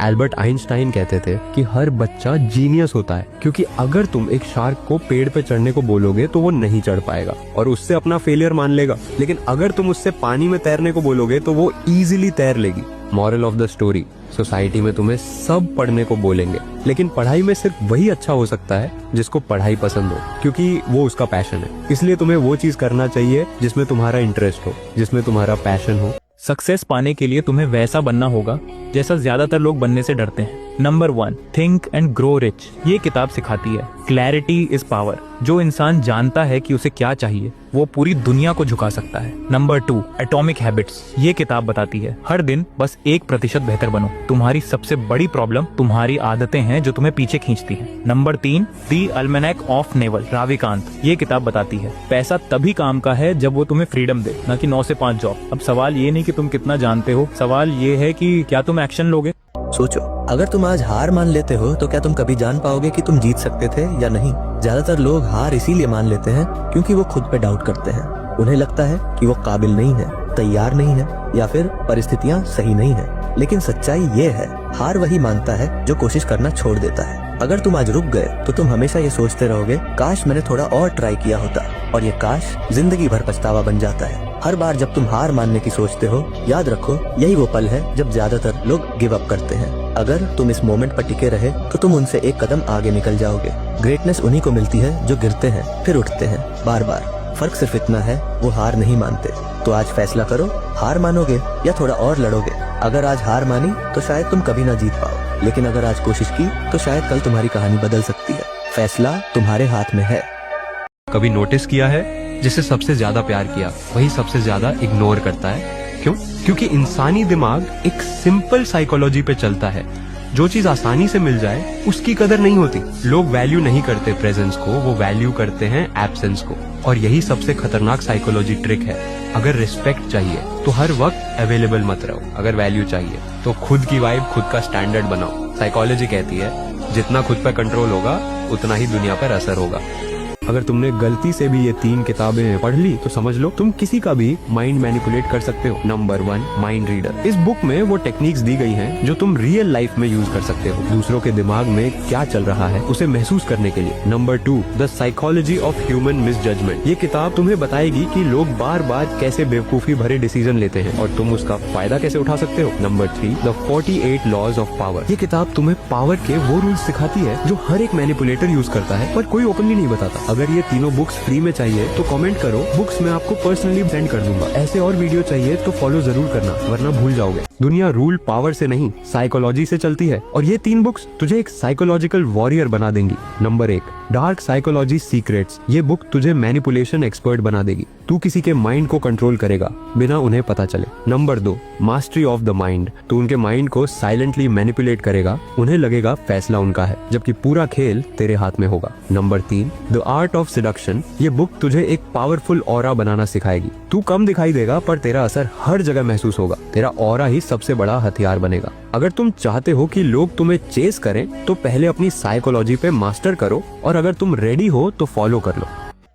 Albert Einstein कहते थे कि हर बच्चा जीनियस होता है, क्योंकि अगर तुम एक शार्क को पेड़ पे चढ़ने को बोलोगे तो वो नहीं चढ़ पाएगा और उससे अपना फेलियर मान लेगा, लेकिन अगर तुम उससे पानी में तैरने को बोलोगे तो वो इजीली तैर लेगी। Moral of the story, society में तुम्हें सब पढ़ने को बोलेंगे, लेकिन पढ़ाई में सिर्फ वही अच्छा हो सकता है जिसको पढ़ाई पसंद हो, क्योंकि वो उसका पैशन है। इसलिए तुम्हें वो चीज करना चाहिए जिसमें तुम्हारा इंटरेस्ट हो, जिसमें तुम्हारा पैशन हो। सक्सेस पाने के लिए तुम्हें वैसा बनना होगा जैसा ज्यादातर लोग बनने से डरते हैं। Number 1, think and grow rich. ये किताब सिखाती है क्लैरिटी इज पावर। जो इंसान जानता है कि उसे क्या चाहिए वो पूरी दुनिया को झुका सकता है। Number 2, atomic habits. ये किताब बताती है हर दिन बस 1% बेहतर बनो। तुम्हारी सबसे बड़ी प्रॉब्लम तुम्हारी आदतें हैं जो तुम्हें पीछे खींचती हैं। Number 3, the almanack of Naval, Ravikant. ये किताब बताती है पैसा तभी काम का है जब वो तुम्हें फ्रीडम दे, ना कि 9 से 5 जॉब। अब सवाल ये नहीं कि तुम कितना जानते हो, सवाल ये है कि क्या तुम एक्शन लोगे। सोचो, अगर तुम आज हार मान लेते हो तो क्या तुम कभी जान पाओगे कि तुम जीत सकते थे या नहीं। ज्यादातर लोग हार इसीलिए मान लेते हैं क्योंकि वो खुद पे डाउट करते हैं। उन्हें लगता है कि वो काबिल नहीं है, तैयार नहीं है, या फिर परिस्थितियाँ सही नहीं है। लेकिन सच्चाई ये है, हार वही मानता है जो कोशिश करना छोड़ देता है। अगर तुम आज रुक गए तो तुम हमेशा ये सोचते रहोगे, काश मैंने थोड़ा और ट्राई किया होता, और ये काश जिंदगी भर पछतावा बन जाता है। हर बार जब तुम हार मानने की सोचते हो, याद रखो यही वो पल है जब ज्यादातर लोग गिव अप करते हैं। अगर तुम इस मोमेंट पर टिके रहे तो तुम उनसे एक कदम आगे निकल जाओगे। ग्रेटनेस उन्हीं को मिलती है जो गिरते हैं फिर उठते हैं बार बार। फर्क सिर्फ इतना है, वो हार नहीं मानते। तो आज फैसला करो, हार मानोगे या थोड़ा और लड़ोगे। अगर आज हार मानी तो शायद तुम कभी ना जीत पाओ, लेकिन अगर आज कोशिश की तो शायद कल तुम्हारी कहानी बदल सकती है। फैसला तुम्हारे हाथ में है। कभी नोटिस किया है, जिसे सबसे ज्यादा प्यार किया वही सबसे ज्यादा इग्नोर करता है। क्यों? क्योंकि इंसानी दिमाग एक सिंपल साइकोलॉजी पे चलता है। जो चीज आसानी से मिल जाए उसकी कदर नहीं होती। लोग वैल्यू नहीं करते प्रेजेंस को, वो वैल्यू करते हैं एब्सेंस को। और यही सबसे खतरनाक साइकोलॉजी ट्रिक है। अगर रिस्पेक्ट चाहिए तो हर वक्त अवेलेबल मत रहो। अगर वैल्यू चाहिए तो खुद की वाइब, खुद का स्टैंडर्ड बनाओ। साइकोलॉजी कहती है जितना खुद पर कंट्रोल होगा उतना ही दुनिया पर असर होगा। अगर तुमने गलती से भी ये 3 किताबें पढ़ ली तो समझ लो तुम किसी का भी माइंड मैनिपुलेट कर सकते हो। Number 1, mind reader. इस बुक में वो टेक्निक्स दी गई हैं जो तुम रियल लाइफ में यूज कर सकते हो, दूसरों के दिमाग में क्या चल रहा है उसे महसूस करने के लिए। Number 2, the psychology of human misjudgement. ये किताब तुम्हें बताएगी कि लोग बार बार कैसे बेवकूफी भरे डिसीजन लेते हैं और तुम उसका फायदा कैसे उठा सकते हो। Number 3, the 48 laws of power. ये किताब तुम्हें पावर के वो रूल्स सिखाती है जो हर एक मैनिपुलेटर यूज करता है पर कोई ओपनली नहीं बताता। अगर ये तीनों बुक्स फ्री में चाहिए तो कमेंट करो, बुक्स मैं आपको पर्सनली सेंड कर दूंगा। ऐसे और वीडियो चाहिए तो फॉलो जरूर करना, वरना भूल जाओगे। दुनिया रूल पावर से नहीं, साइकोलॉजी से चलती है, और ये 3 बुक्स तुझे एक साइकोलॉजिकल वॉरियर बना देंगी। Number 1, dark psychology secrets. ये बुक तुझे मैनिपुलेशन एक्सपर्ट बना देगी। तू किसी के माइंड को कंट्रोल करेगा बिना उन्हें पता चले। Number 2, mastery of the mind. तू उनके माइंड को साइलेंटली मैनिपुलेट करेगा, उन्हें लगेगा फैसला उनका है, जबकि पूरा खेल तेरे हाथ में होगा। Number 3, the art of seduction. ये बुक तुझे एक पावरफुल ऑरा बनाना सिखाएगी। तू कम दिखाई देगा पर तेरा असर हर जगह महसूस होगा। तेरा ऑरा ही सबसे बड़ा हथियार बनेगा। अगर तुम चाहते हो कि लोग तुम्हें चेस करें तो पहले अपनी साइकोलॉजी पे मास्टर करो, और अगर तुम रेडी हो तो फॉलो कर लो।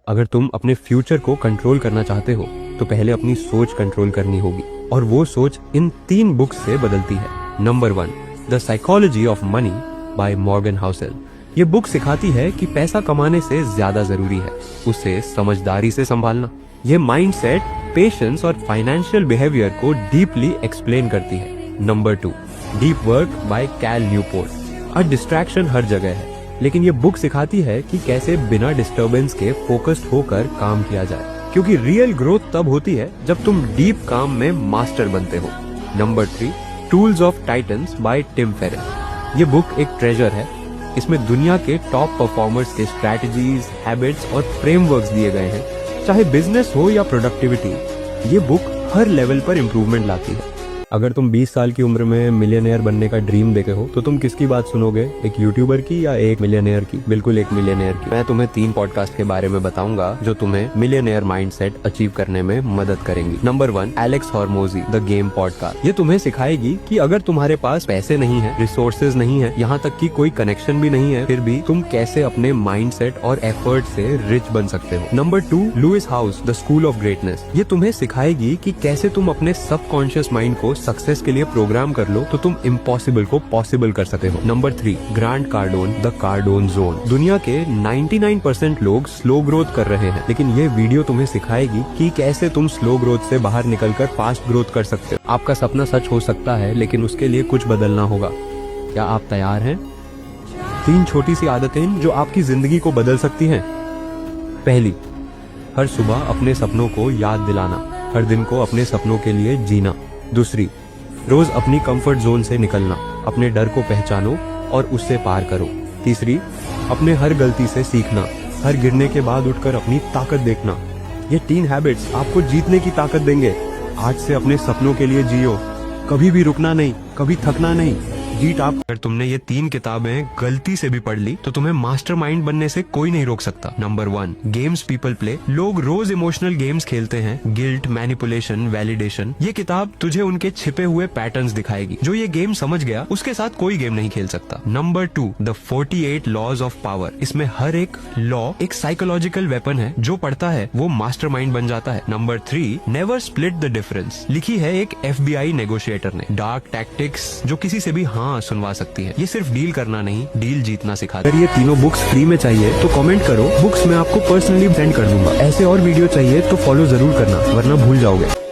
अगर तुम अपने फ्यूचर को कंट्रोल करना चाहते हो तो पहले अपनी सोच कंट्रोल करनी होगी, और वो सोच इन 3 बुक्स से बदलती है। Number 1, the psychology of money by Morgan Housel. ये बुक सिखाती है कि पैसा कमाने से ज्यादा जरूरी है उसे समझदारी से संभालना। ये माइंडसेट, पेशेंस और फाइनेंशियल बिहेवियर को डीपली एक्सप्लेन करती है। Number 2, deep work by Cal Newport. Distraction हर जगह है, लेकिन ये बुक सिखाती है कि कैसे बिना डिस्टरबेंस के फोकस्ड होकर काम किया जाए, क्योंकि रियल ग्रोथ तब होती है जब तुम डीप काम में मास्टर बनते हो। Number 3, tools of Titans by Tim Ferriss. ये बुक एक ट्रेजर है। इसमें दुनिया के टॉप परफॉर्मर्स के स्ट्रैटेजीज, हैबिट्स और फ्रेमवर्क्स दिए गए हैं। चाहे बिजनेस हो या प्रोडक्टिविटी, ये बुक हर लेवल पर इम्प्रूवमेंट लाती है। अगर तुम 20 साल की उम्र में मिलियनेयर बनने का ड्रीम देखे हो तो तुम किसकी बात सुनोगे, एक यूट्यूबर की या एक मिलियनेयर की? बिल्कुल एक मिलियनेयर की। मैं तुम्हें 3 पॉडकास्ट के बारे में बताऊंगा जो तुम्हें मिलियनेयर माइंडसेट अचीव करने में मदद करेंगी। Number 1, Alex Hormozi the game podcast. ये तुम्हें सिखाएगी कि अगर तुम्हारे पास पैसे नहीं है, रिसोर्सेज नहीं है, यहाँ तक कि कोई कनेक्शन भी नहीं है, फिर भी तुम कैसे अपने माइंडसेट और एफर्ट से रिच बन सकते हो। Number 2, Lewis Howes the school of greatness. ये तुम्हें सिखाएगी कि कैसे तुम अपने सबकॉन्शियस माइंड को सक्सेस के लिए प्रोग्राम कर लो तो तुम इम्पॉसिबल को पॉसिबल कर सकते हो। Number 3, grant Cardone, the Cardone zone. दुनिया के 99% लोग स्लो ग्रोथ कर रहे हैं, लेकिन ये वीडियो तुम्हें सिखाएगी कि कैसे तुम स्लो ग्रोथ से बाहर निकलकर फास्ट ग्रोथ कर सकते हो। आपका सपना सच हो सकता है, लेकिन उसके लिए कुछ बदलना होगा। क्या आप तैयार हैं? 3 छोटी सी आदतें जो आपकी जिंदगी को बदल सकती हैं। पहली, हर सुबह अपने सपनों को याद दिलाना, हर दिन को अपने सपनों के लिए जीना। दूसरी, रोज अपनी कंफर्ट जोन से निकलना, अपने डर को पहचानो और उससे पार करो। तीसरी, अपने हर गलती से सीखना, हर गिरने के बाद उठकर अपनी ताकत देखना। ये 3 हैबिट्स आपको जीतने की ताकत देंगे। आज से अपने सपनों के लिए जियो, कभी भी रुकना नहीं, कभी थकना नहीं। जीत आप। अगर तुमने ये 3 किताबें गलती से भी पढ़ ली तो तुम्हें मास्टरमाइंड बनने से कोई नहीं रोक सकता। Number 1, games people play. लोग रोज इमोशनल गेम्स खेलते हैं, गिल्ट, मैनिपुलेशन, वैलिडेशन। ये किताब तुझे उनके छिपे हुए पैटर्न्स दिखाएगी। जो ये गेम समझ गया उसके साथ कोई गेम नहीं खेल सकता। Number 2, the 48 laws of power. इसमें हर एक लॉ एक साइकोलॉजिकल वेपन है, जो पढ़ता है वो मास्टरमाइंड बन जाता है। Number 3, never split the difference. लिखी है एक FBI नेगोशिएटर ने। डार्क टैक्टिक्स जो किसी से भी हाँ सुनवा सकती है। ये सिर्फ डील करना नहीं, डील जीतना सिखाता है। अगर ये तीनों बुक्स फ्री में चाहिए तो कमेंट करो, बुक्स मैं आपको पर्सनली सेंड कर दूंगा। ऐसे और वीडियो चाहिए तो फॉलो जरूर करना, वरना भूल जाओगे।